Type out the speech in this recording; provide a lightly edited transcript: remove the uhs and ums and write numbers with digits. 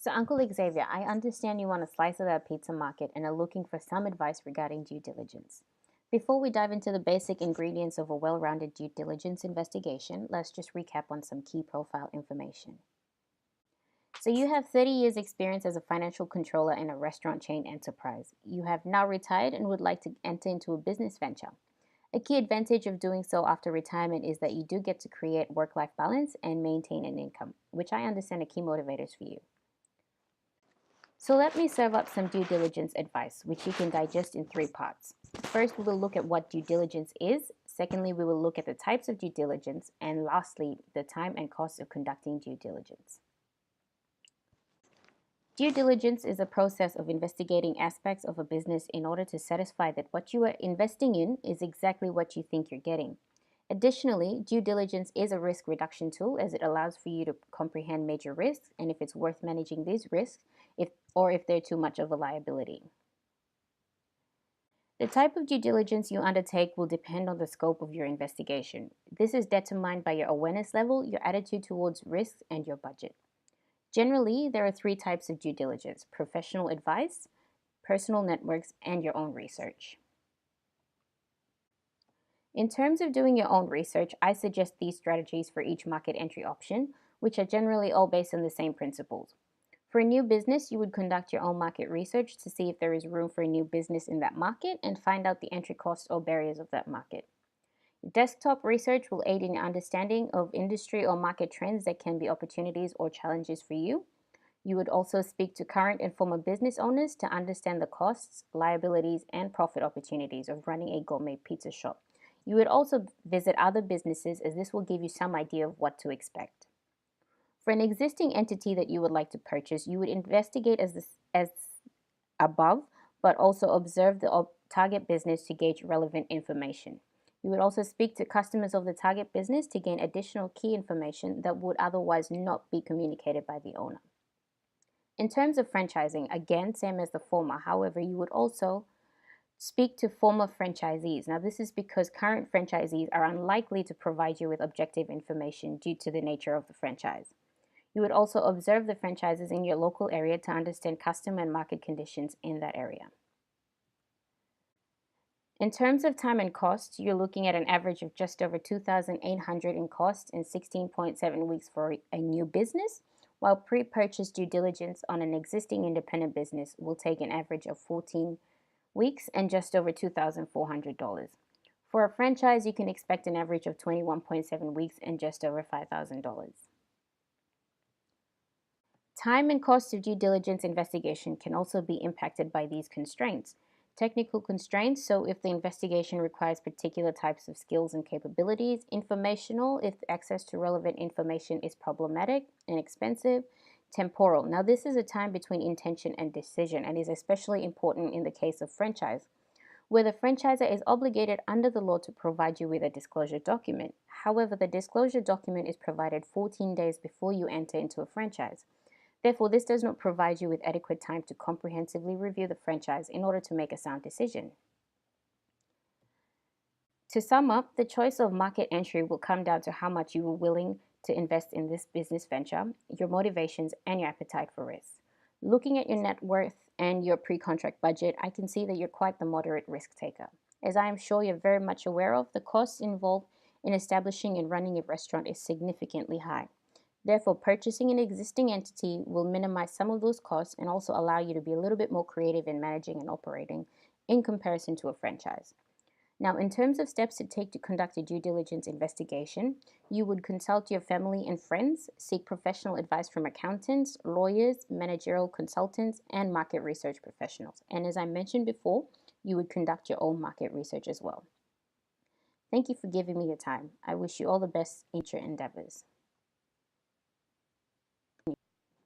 So, Uncle Xavier, I understand you want a slice of that pizza market and are looking for some advice regarding due diligence. Before we dive into the basic ingredients of a well rounded due diligence investigation, let's just recap on some key profile information. So, you have 30 years' experience as a financial controller in a restaurant chain enterprise. You have now retired and would like to enter into a business venture. A key advantage of doing so after retirement is that you do get to create work life balance and maintain an income, which I understand are key motivators for you. So let me serve up some due diligence advice, which you can digest in three parts. First, we will look at what due diligence is. Secondly, we will look at the types of due diligence. And lastly, the time and cost of conducting due diligence. Due diligence is a process of investigating aspects of a business in order to satisfy that what you are investing in is exactly what you think you're getting. Additionally, due diligence is a risk reduction tool as it allows for you to comprehend major risks and if it's worth managing these risks or if they're too much of a liability. The type of due diligence you undertake will depend on the scope of your investigation. This is determined by your awareness level, your attitude towards risks, and your budget. Generally, there are three types of due diligence: professional advice, personal networks, and your own research. In terms of doing your own research, I suggest these strategies for each market entry option, which are generally all based on the same principles. For a new business, you would conduct your own market research to see if there is room for a new business in that market and find out the entry costs or barriers of that market. Desktop research will aid in your understanding of industry or market trends that can be opportunities or challenges for you. You would also speak to current and former business owners to understand the costs, liabilities, and profit opportunities of running a gourmet pizza shop. You would also visit other businesses as this will give you some idea of what to expect. For an existing entity that you would like to purchase, you would investigate as above, but also observe the target business to gauge relevant information. You would also speak to customers of the target business to gain additional key information that would otherwise not be communicated by the owner. In terms of franchising, again, same as the former. However, you would also speak to former franchisees. Now, this is because current franchisees are unlikely to provide you with objective information due to the nature of the franchise. You would also observe the franchises in your local area to understand customer and market conditions in that area. In terms of time and cost, you're looking at an average of just over $2,800 in cost and 16.7 weeks for a new business, while pre-purchase due diligence on an existing independent business will take an average of 14 weeks and just over $2,400. For a franchise, you can expect an average of 21.7 weeks and just over $5,000. Time and cost of due diligence investigation can also be impacted by these constraints. Technical constraints, so if the investigation requires particular types of skills and capabilities; informational, if access to relevant information is problematic and expensive; temporal. Now, this is a time between intention and decision and is especially important in the case of franchise, where the franchisor is obligated under the law to provide you with a disclosure document. However, the disclosure document is provided 14 days before you enter into a franchise. Therefore, this does not provide you with adequate time to comprehensively review the franchise in order to make a sound decision. To sum up, the choice of market entry will come down to how much you are willing to invest in this business venture, your motivations, and your appetite for risk. Looking at your net worth and your pre-contract budget, I can see that you're quite the moderate risk taker. As I am sure you're very much aware of, the costs involved in establishing and running a restaurant is significantly high. Therefore, purchasing an existing entity will minimize some of those costs and also allow you to be a little bit more creative in managing and operating in comparison to a franchise. Now, in terms of steps to take to conduct a due diligence investigation, you would consult your family and friends, seek professional advice from accountants, lawyers, managerial consultants, and market research professionals. And as I mentioned before, you would conduct your own market research as well. Thank you for giving me your time. I wish you all the best in your endeavors.